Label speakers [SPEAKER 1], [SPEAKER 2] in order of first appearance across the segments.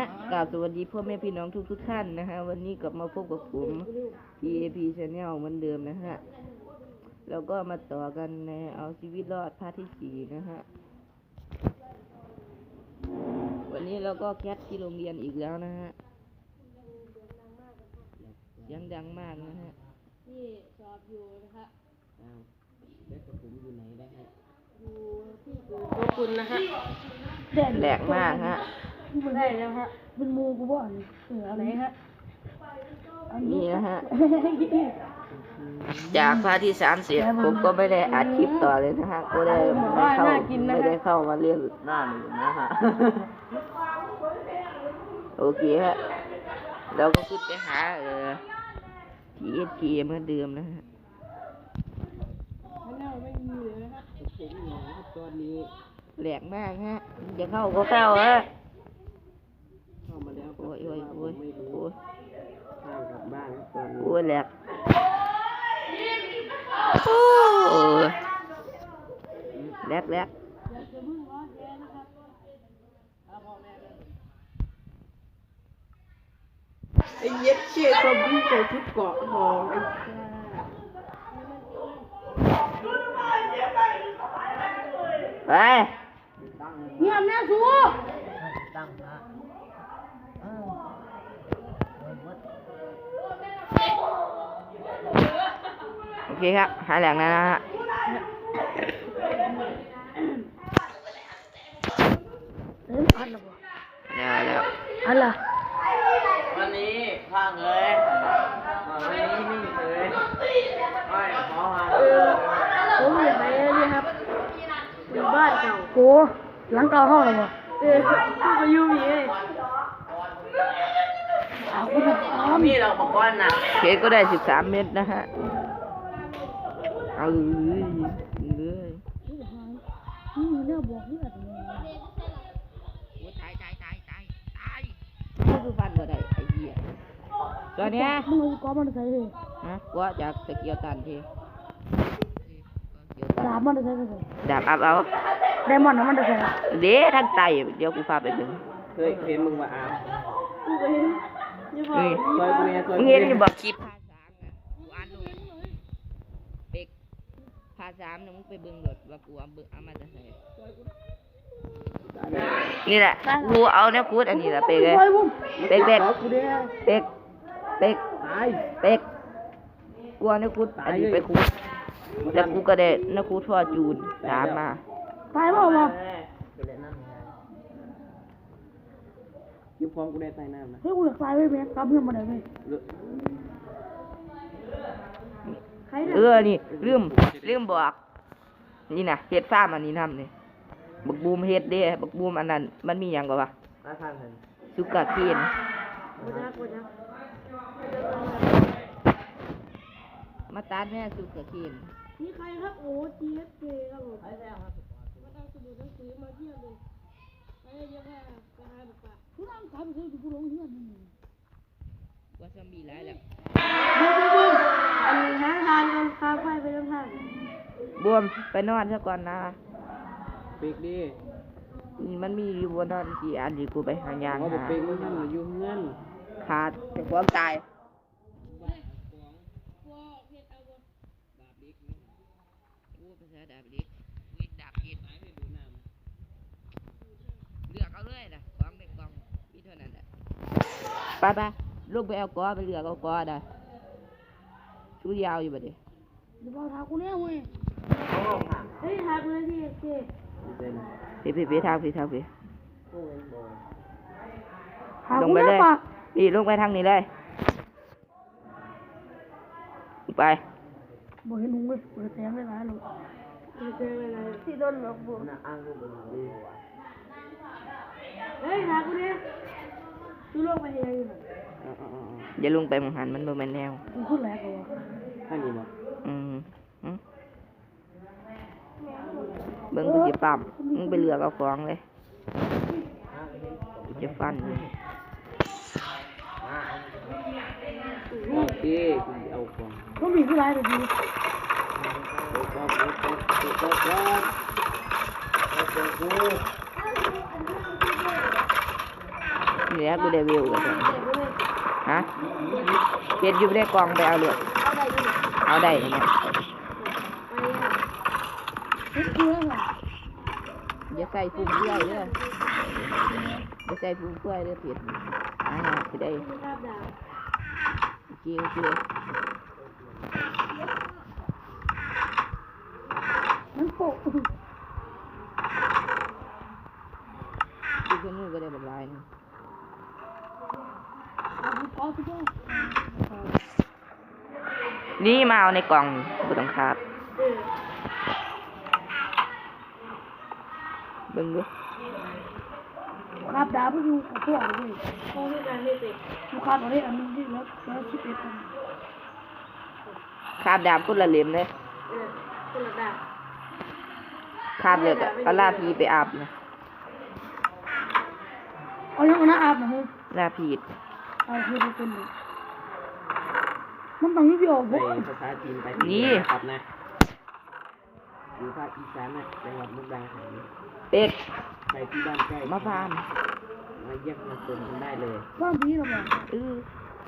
[SPEAKER 1] ะกราบสวัสดีพ่อแม่พี่น้องทุกท่านนะฮะวันนี้กลับมาพบกับผม TAP Channel เหมือนเดิมนะฮะแล้วก็มาต่อกันในเอาชีวิตรอดภาคที่4นะฮะวันนี้เราก็แคสที่โรงเรียนอีกแล้วนะฮะเสียงดังมากนะฮะ
[SPEAKER 2] นี่สอบอยู่นะคะ
[SPEAKER 3] แล้วกับผมอยู่ไหนได้ฮะ
[SPEAKER 2] อยู่ที่โกคุณนะฮะ
[SPEAKER 1] แหลกมากฮะ
[SPEAKER 2] ได้แล้วฮะเป็นมูกูบ่อนอะไรฮะ
[SPEAKER 1] นี่นะฮะจากภาคที่3เสร็จผมก็ไม่ได้อัดคลิปต่อเลยนะฮะก็ได้ไม่ได้เข้ามาเรียนหน้าหนึ่งนะฮะโอเคฮะเราก็ขึ้นไปหาTSK เหมือนเดิมนะฮะ
[SPEAKER 2] ไม่มีเลยนะครับ
[SPEAKER 3] ผมอยู่ไหนครับตอนนี้
[SPEAKER 1] แหลกมากฮะจะเข้าก็เข้าฮะ
[SPEAKER 3] เข้ามาแล้ว
[SPEAKER 1] โอ้ย
[SPEAKER 3] ข้างกลับบ้านครับตอนนี้
[SPEAKER 1] โอ้ยแหลกโอ้ยแหลก
[SPEAKER 2] อยากจะพึ่งร้อนแย่นะครับ
[SPEAKER 3] ไอ้เย็ดเชี่ยซอมบี้ใส่ชุดเกราะทองไอ้
[SPEAKER 1] ไป
[SPEAKER 2] เงียบแน่สู
[SPEAKER 3] ตั้งฮะ
[SPEAKER 1] โอเคครับหาแหล่งนะฮะแล้ว
[SPEAKER 2] อะไร
[SPEAKER 3] วันนี้พังเลยวันนี้นิ่งเลยไม่ขอมา
[SPEAKER 2] ผมอยู่ไหนเนี่ยครับอยู่บ้านเก่าโอ้หลังเก่าห้องเหรอมาอยู่มี
[SPEAKER 3] นี่เราบอกว่าหนัก
[SPEAKER 1] เคสก็ได้13 เม็ดนะฮะเอาเลย
[SPEAKER 2] นี่เรื่องบอกนี่แบบนี้
[SPEAKER 1] ตายคือฟันบ่ได้ไอ้เหี้ยตอนเนี้ย
[SPEAKER 2] มึงเอาก้อนมันใส่เลย
[SPEAKER 1] นะก็จากตะเกียวตันที
[SPEAKER 2] ดาบมันใส่เลย
[SPEAKER 1] ดาบอัพเอา
[SPEAKER 2] ไดมอนด์มันใส่
[SPEAKER 1] เด้ทั้งไตเดี๋ยวกูพาไปถึง
[SPEAKER 3] เคยเห็นมึงมาอาบ
[SPEAKER 1] นี่มึงเห็นอยู่บอกคลิปภาษากูอ่านลงเป็กภาษามึงไปเบิ่งรถว่ากูเอามาจะใส่นี่แหละกูเอาเนี่ยกูอันนี้แหละเป็กเลยเป็กกูเนี่ยกูอันนี้ไปกูแล้วกูก็ได้เนี่ยกูทอดจูนตามมา
[SPEAKER 2] ตายบ่มา
[SPEAKER 3] ยุบฟองกูได้ใต้น้ำนะ
[SPEAKER 2] เฮ้ยกูอยากตายไว้แม่กลับเพื่อนมาได้ไหม
[SPEAKER 1] นี่ลืมบอกนี่นะเฮ็ดฟ้ามันนี่นำนี่บักบูมเฮ็ดเด้บักบูมอันนั้นมันมีหยังก็วะสุกาเคนมาตัดแม่สุกาเคน
[SPEAKER 2] นี่ใครครับโอ้ TSK ครับผมใครแล้วครับมาตั้งสมุดหนังสือมาเที่ยวเลยไปเยอะแค่กระหายบุกปะผู้ร่างกายมันคือผู้ลงเที่ยวนี่
[SPEAKER 1] ว่าซอมบี้หลายแล้ว
[SPEAKER 2] อันนี้หาทานกันพาไปทำทาน
[SPEAKER 1] บวมไปนอนซะก่อนนะ
[SPEAKER 3] ปีกดิ
[SPEAKER 1] นี่มันมีอยู่บนนอนกี่อันดีกูไปหายางหา
[SPEAKER 3] ปีกมันอยู่เงื่อน
[SPEAKER 1] ขาดแต่ความตายดาบเล็กดาบเห็ดเลือกเอาเลยนะของเด็กกองพี่เท่านั้นแหละไปลูกไปเอาก้อไปเลือกเอาก้อได้ชูยาวอยู่บ่ดิ
[SPEAKER 2] เดี๋ยวพากูเนี่ยเว้ยเฮ้ยหากูเลยที่เจ๊
[SPEAKER 1] พี่ทางลงไปเลยนี่ลงไปทางนี้เลยไป
[SPEAKER 2] บ่เห็นลุงเลยเปิดแสงเลยนะลูกเจออะไรที่โดนหลอกบุกเฮ้ยหากูเนี่ยชูลงไปยังไง
[SPEAKER 1] อย่าลงไปมังหันมันบ่แม่นแนว
[SPEAKER 2] มึงพูดแรงกว่า
[SPEAKER 3] ท่านนี่บ่
[SPEAKER 1] เบิ่งกูสิปั๊มมึงไปเลือกเอาของเลยกูจะฟันเลย
[SPEAKER 3] โอเคกูเอาของ
[SPEAKER 2] ก็มีผู้ร้ายเลยดี
[SPEAKER 1] นี่แหละกูได้วิวกัน
[SPEAKER 2] เด็กเลย
[SPEAKER 1] ฮะเก็บอยู่ในกล่องไปเอาเลย
[SPEAKER 2] เอาได้ยังไง
[SPEAKER 1] เอาได้เนี่ย
[SPEAKER 2] ไปเกลือเหรอ
[SPEAKER 1] อย่าใส่ฟุ้งเฟือยเด้ออย่าใส่ฟุ้งเฟือยเด้อเผ็ดสิได้
[SPEAKER 2] ไม่ทราบดาว
[SPEAKER 1] โอเคโอเค
[SPEAKER 2] มันโปะ
[SPEAKER 1] กินคนนู้นก็ได้แบบลายนะ
[SPEAKER 2] เอาไปก่อน
[SPEAKER 1] นี่มาเอาในกล่องบุต้องคาบเบิ่งดู
[SPEAKER 2] ครับดาวไปอยู่กับพวกเลยเขาไม่การไม่ติดลูกค้าตอนนี้อันนึงที่แล้ว11คน
[SPEAKER 1] คาบดาบคนละเล่มเลย
[SPEAKER 2] คนละดาว
[SPEAKER 1] คาบเลยก็เอาลาพีไปอาบนะ
[SPEAKER 2] เอายังนะอาบนะเฮ้ย
[SPEAKER 1] ลาพีด
[SPEAKER 2] เอาเพื่อเป็นเลยมันต้องยี่ห้อ
[SPEAKER 3] ไป
[SPEAKER 2] บุก
[SPEAKER 3] ภาษาจีนไปครับนะอยู่ภาคอีสานนะจังหวัดมุกดาหาร
[SPEAKER 1] เป็ด
[SPEAKER 3] ไปที่บ้านใกล้
[SPEAKER 1] มาฟาร์ม
[SPEAKER 3] มาเยี่ยมมาชมกันได้เลย
[SPEAKER 2] บ้านพี่หรอเปล่า
[SPEAKER 1] เออ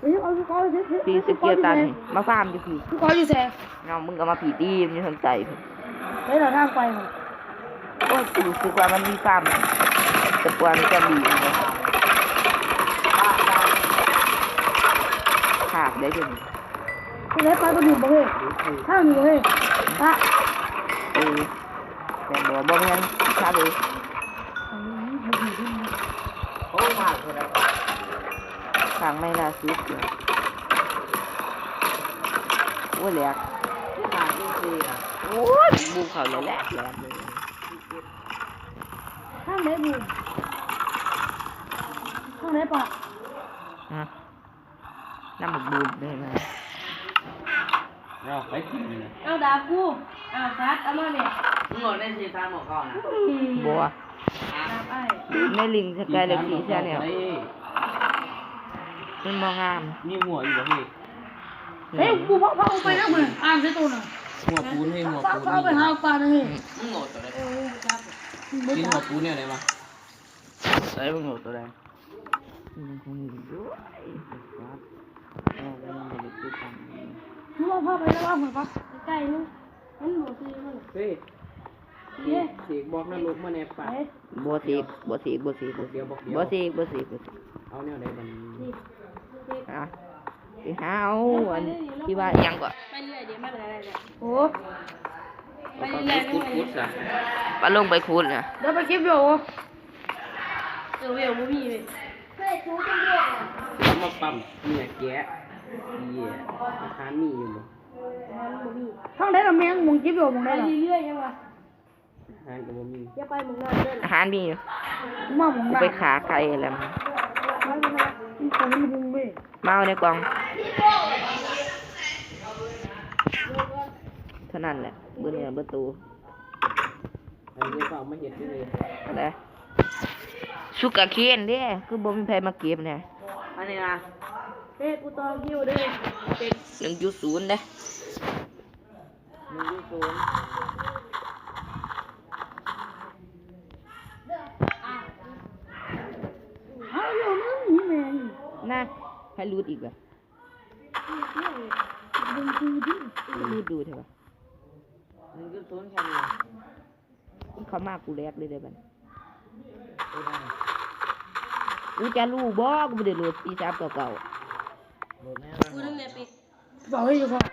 [SPEAKER 2] เฮ้ยเอาลูกค้าเฮ้ย
[SPEAKER 1] ปีสเกียวตันมาฟาร์มอยู่พี่
[SPEAKER 2] ลูกค้าอยู่แซ่
[SPEAKER 1] เงามึงก็มาผีตีมันอยู่ทางใจพี่
[SPEAKER 2] เฮ้ยเราทางไปมั้ง
[SPEAKER 1] โอ้ยรู้สึกว่ามันมีฟาร์มแต่กว่ามันจะมีนะขากได้จน
[SPEAKER 2] คุณได้ไปก็ดูบ่เฮ้ยถ้ามีบ่เฮ้ยฮะ
[SPEAKER 1] เออแต่บอกบ่แม่นชาเลย
[SPEAKER 3] โอ้มากเลย
[SPEAKER 1] ทางไม่ล่าสุดเลยโอ้ยแหลก
[SPEAKER 3] มากจริงๆอ่ะ
[SPEAKER 1] โอ้ยบูมเขาเลยแหลกเลย
[SPEAKER 2] ทางไหนบูทางไหนปะ
[SPEAKER 1] ฮะน้ำหมกบูมเลยนะ
[SPEAKER 3] เราไปกินเลย
[SPEAKER 2] เอาดากูเอาซัดเอามาเนี่ย
[SPEAKER 3] มึงหมดได้สีฟ้าหมดก่อนนะ
[SPEAKER 1] บัว
[SPEAKER 2] ดาไอ้
[SPEAKER 1] ในลิงสกายเลยสีเสียเนี่ยมันมองงาม
[SPEAKER 3] นี่หัวอยู่บ่พี่
[SPEAKER 2] เฮ้ยกูพ่อไปนะมึงอ่านใส่ตัวน่ะ
[SPEAKER 3] หัวปูนให้หัวปูน
[SPEAKER 2] พ่อไปหาปลาหน่อย
[SPEAKER 3] มึงโหดตัวไหน
[SPEAKER 2] ครับ
[SPEAKER 3] กินหัวปูนเนี่ยอะไรมาใส่มึงโหดตัวไหน
[SPEAKER 1] มันคงอยู่ด้วยครับเราไม่ได้ไปซื้อของ
[SPEAKER 2] มึงพ่อไปแล้วว่าเหมือนปะใกล้มึงมันหมดทีมึง
[SPEAKER 3] เฮ้ย
[SPEAKER 2] เย้
[SPEAKER 3] เสียกบอกนรกมาแนบปาก
[SPEAKER 1] บัวสีบัวสีบัวสีบัว
[SPEAKER 3] เดี๋ยวบอกเดี๋ยว
[SPEAKER 1] บัวสีบัวสีบัวสี
[SPEAKER 3] เอาแนวไหนบัน
[SPEAKER 1] อ่ะไปหาเอาอันที่ว่ายังก่อน
[SPEAKER 2] ไปเรื่อยเดี๋ยวไม่เป็นไรเลยโอ้
[SPEAKER 3] ไปเรื่อยคุดคุดซะ
[SPEAKER 1] ปลาลงไปคูดนะ
[SPEAKER 2] เดี๋ยวไปคลิปอยู่เวลมีเลยเฮ้ยชูจังเลย
[SPEAKER 3] แล้วมาปั๊มเนี่ยแกะเหี้ยอาหารมีอยู่บ่
[SPEAKER 2] ทางไหนเราแมงมึงคลิปอยู่มึงได้หรอเรื่อยยังวะ
[SPEAKER 3] อาหารก็บ่มี
[SPEAKER 2] อย่าไปมึงนั่นเด้อ
[SPEAKER 1] อาหารมีอยู่
[SPEAKER 2] มามึง
[SPEAKER 1] กู
[SPEAKER 2] นั่น
[SPEAKER 1] ไปขาไก่อะไรมา
[SPEAKER 2] คนมันบุ้งเว้ย
[SPEAKER 1] มาเอาในกล่องเท่านั้นแหละเบอร์เนี่ยเบอร์ตู
[SPEAKER 3] อันนี้ก็เอามาเฮ็ดได้เลย
[SPEAKER 1] อะไรสุกาเคนเด้คือบ่มีใครมาเก็บเนี่ย
[SPEAKER 3] อันนี้นะ
[SPEAKER 2] เฮ้ยกูต่อคิวด้วยเป็น
[SPEAKER 1] 1.0เด้
[SPEAKER 3] มึงอยู่โซน
[SPEAKER 2] เฮ้ยอยู่มึงนี่แมง
[SPEAKER 1] น่าให้รูดอีกว่ะ
[SPEAKER 2] ดึงคือดิ
[SPEAKER 1] รูดดูเถอะวะ
[SPEAKER 3] มึงอยู่โซนแค่นี้
[SPEAKER 1] มันเขามากกูแลกเลยได้บัด
[SPEAKER 3] เออได้
[SPEAKER 1] กูจะรู้บ่กูบ่ได้โหลดปี3เก่า
[SPEAKER 3] โหลดแน่
[SPEAKER 2] กูนึกเนี่ยปิดบอกให้อยู่ก่อน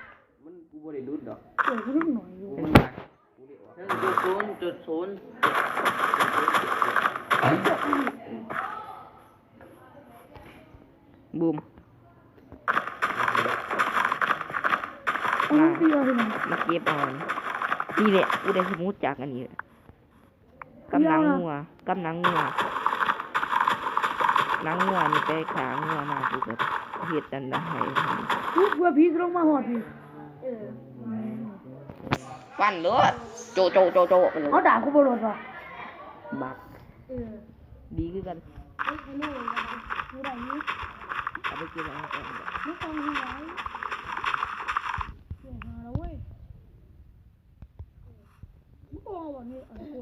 [SPEAKER 3] มันกูบ่ได้รุดดอก
[SPEAKER 2] เดี๋ยวกูนึกหน่อยอยู่
[SPEAKER 3] มันหนัก1.0.0
[SPEAKER 1] ๆบูม
[SPEAKER 2] เอาเตี้ยขึ้นมา
[SPEAKER 1] มาเก็บเอานี่แหละกูได้สมุดจากอันนี้แหละกำลังงัวกำลังงัวนังงัวนี่ไปขางัวมากูก็เฮ็ดอันได้
[SPEAKER 2] ทุกว่าพี่ลงมาหอดพี่
[SPEAKER 1] ฟันรถโจโจโจโจไปเลย
[SPEAKER 2] เขาด่ากูบรอดว่ะ
[SPEAKER 1] บักดีคือกัน
[SPEAKER 2] กูได้ยิน
[SPEAKER 1] เอาไปกินอะไรก่อน
[SPEAKER 2] ไม่ต้องที่ไหนเสียหาแล้วเว้ยกูบอกว่านี่อันกู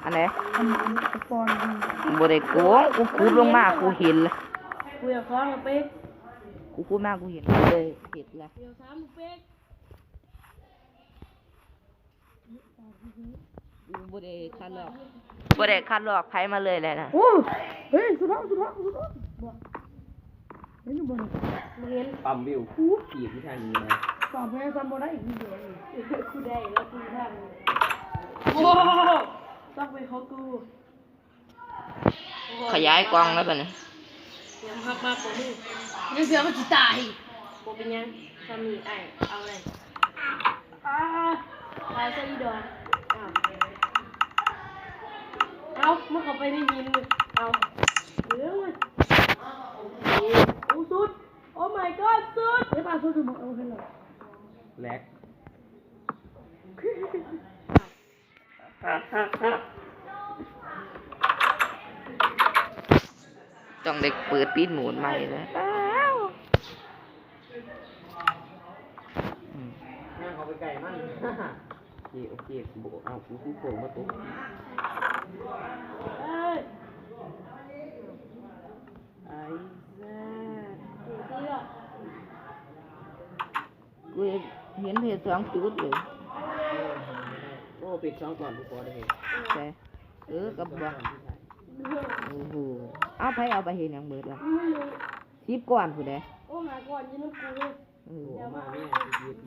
[SPEAKER 1] อันไหน
[SPEAKER 2] อันตะปอน
[SPEAKER 1] บ่ได้โกงกูคูดลงมากูเห็นละ
[SPEAKER 2] กูอยากฟ้องกับเป๊ก
[SPEAKER 1] กูคูดมากูเห็นเลยเห็นละ
[SPEAKER 2] เดี๋ยวถามเป๊ก
[SPEAKER 1] กูบ่ได้คัดลอกไผมาเลยแหละนะ
[SPEAKER 2] โอ้เฮ้ยสุดท้ายบอกเห็นอยู่บนเห็น
[SPEAKER 3] ปั๊มวิวขี่ที่ทางนี้นะ
[SPEAKER 2] สอบแพ้ซ้ำบ่ได้อีกทีเดียวกูได้แล้วกูทำโอ้ต้องไปเขากู
[SPEAKER 1] ขยายกล้องแล้วบัดนี้
[SPEAKER 2] เดี๋ยวพักมาผมยังเสือมันจะตายผมเป็นยังสามีไอเอาเลยตายซะอีดอนเอามันเข้าไปในยินเลยเอาเรื่องมันโอ้สุดโอ้ my god สุดเดี๋ยวมาสุดถึงบอกเอาให้เลย
[SPEAKER 3] แลก
[SPEAKER 1] ต้องได้เปิดปีดหมุนใหม่เลยอืม
[SPEAKER 3] นั่งเขาไปไก่มันโอเคโบเอากูคู่โผล่มาตุ๊ก
[SPEAKER 2] เอ้ย
[SPEAKER 3] ไอ้แม่
[SPEAKER 2] เดี๋ยว
[SPEAKER 1] กูเห็นเพจ2 จุดเลย
[SPEAKER 3] โอ้ปิดช่องก่อนทุกคนได้เห็น
[SPEAKER 1] แต่กับบ่โอ้โหเอาไปเห็นหยังเบิดล่ะ10 ก่อนผู้ใด
[SPEAKER 2] โอ้หาก่อนยืนน้ำกูเลย
[SPEAKER 1] เออ
[SPEAKER 3] โอ้มาเนี่ยยืด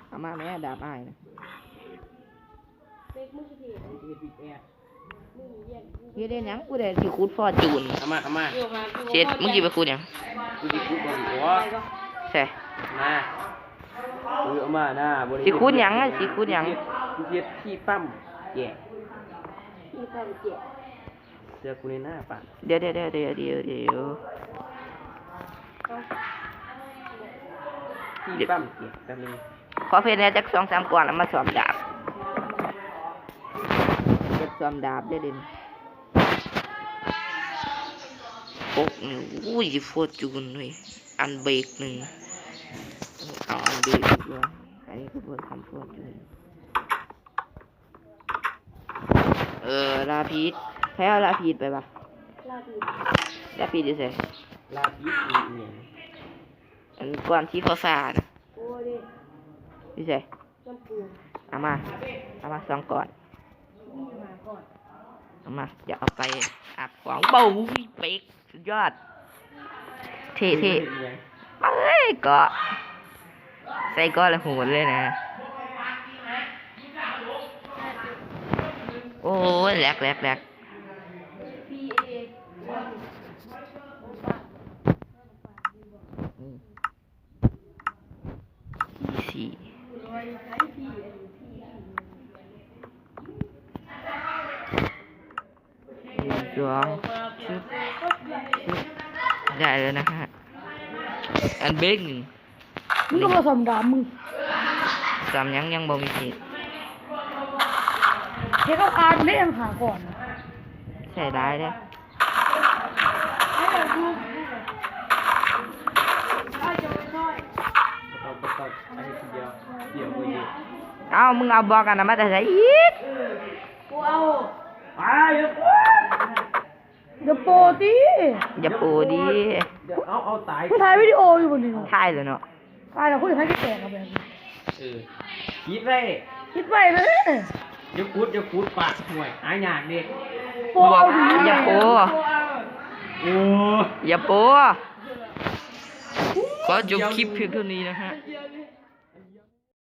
[SPEAKER 1] เอามาแม่ดาบอ้ายนะ
[SPEAKER 2] เด็กมึงจะเถียง
[SPEAKER 3] ยืดปิดแอร์
[SPEAKER 2] มึงเย็นกู
[SPEAKER 1] เฮ็ดได้หยังกูได้สิขุดฟอร์จูน
[SPEAKER 3] เอามา
[SPEAKER 2] เดี๋ยวหากู
[SPEAKER 1] เจ็ดมึงสิไปขุดหยัง
[SPEAKER 3] กูจะคุดบนหัว
[SPEAKER 1] ใช่
[SPEAKER 3] มาเอามาหน้าบริ
[SPEAKER 1] สิขุดหยังอะสิขุดหยัง
[SPEAKER 3] กูเจ็บที่ปั้มแย่
[SPEAKER 2] อีกแล้วเจ็บ
[SPEAKER 3] เจอกูในหน้าปะ
[SPEAKER 1] เดี๋ยว
[SPEAKER 3] ที่ปั้มแย่แป๊บนึง
[SPEAKER 1] ขอเพชรแหน่จัก2-3 ก่อนแล้วมาสอมดาบเก็บสอมดาบได้เด่นโอ้นี่อุ้ยฟอร์จูนเว้ยอันเบรกหนึ่งเอาอันเบรกอีกด้วยอันนี้ก็เพิ่มคำฟอร์จูนลาพีดแพ้เอาลาพีดไปปะ
[SPEAKER 2] ลาดี
[SPEAKER 1] ลาพีดอยู่ไส
[SPEAKER 3] ลาปิสเนี่ย
[SPEAKER 1] อันก่อนที่ฟ้าๆนะ
[SPEAKER 2] โอ้ดิ
[SPEAKER 1] อยู่ไส
[SPEAKER 2] จำปู
[SPEAKER 1] เอามา2 ก่อน
[SPEAKER 2] มาก่อน
[SPEAKER 1] เอามาอย่าเอาไปอาบของเบาเป๊กสุดยอด เท่เอ้ยเกาะใส่เกาะแล้วโหดเลยนะ โอ้ยแหลก
[SPEAKER 2] พีเอ
[SPEAKER 1] สี่
[SPEAKER 2] รอยใช้พีเอ
[SPEAKER 1] 2ชุดได้แล้วนะฮะอันเบรกหนึ่ง
[SPEAKER 2] มึงก็มาสมดามึง
[SPEAKER 1] สามยังบ่มีผิด
[SPEAKER 2] เทคเอาอาร์ไม่ยังหาก่อน
[SPEAKER 1] ใส่ได้เลย
[SPEAKER 2] ให้เราดูได้จะไม่ค่อย
[SPEAKER 3] ต้องไอ้ทีเดียวเดี๋ยวกูยืด
[SPEAKER 1] เอามึงเอาบอกกันนะมาแต่ใส่อีก
[SPEAKER 2] กูเอา
[SPEAKER 3] ไปเดี๋ยว
[SPEAKER 2] เดี๋ยวโปรตี
[SPEAKER 1] อย่าปูดี
[SPEAKER 3] เอาตาย
[SPEAKER 2] กูถ่ายวิดีโออยู่บนนี้
[SPEAKER 1] ถ่ายเลยเนาะ
[SPEAKER 2] ถ่ายแล้วกูจะให้พี่แตกกับแบบนี้
[SPEAKER 3] คิดไป
[SPEAKER 2] คิดไปเลย
[SPEAKER 3] อย่าพูดปากห่วยหายหยาดเด็ก
[SPEAKER 2] โปรเอาดี
[SPEAKER 1] อย่าปู
[SPEAKER 3] โอ้
[SPEAKER 1] อย่าปูขอจบคลิปเพียงเท่านี้นะฮะ
[SPEAKER 2] เย